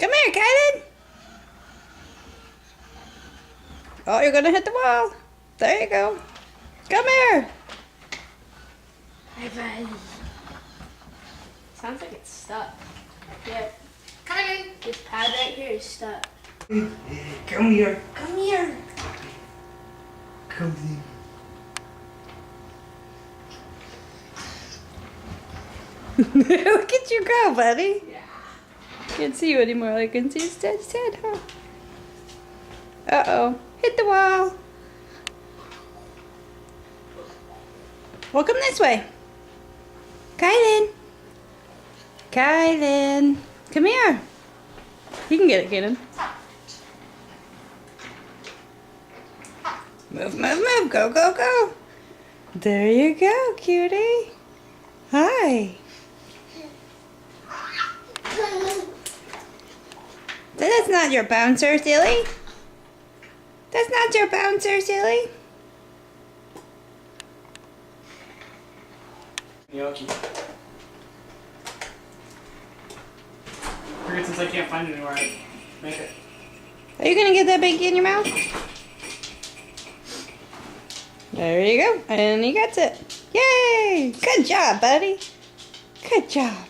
Come here, Kylan. Oh, you're gonna hit the wall. There you go. Come here. Hi, buddy. Sounds like it's stuck. Yeah. Kylan! This pad right here is stuck. Come here. Come here. Come here. Look at you go, buddy. Yeah. Can't see you anymore. I can see his dead head, huh? Uh-oh. Hit the wall. Well, come this way. Kylan. Kylan. Come here. You can get it, Kaden. Move, move, move. Go, go, go. There you go, cutie. Hi. That's not your bouncer, silly. That's not your bouncer, silly. Gnocchi. Figured since I can't find it anywhere, I'd make it. Are you gonna get that binky in your mouth? There you go. And he gets it. Yay! Good job, buddy. Good job.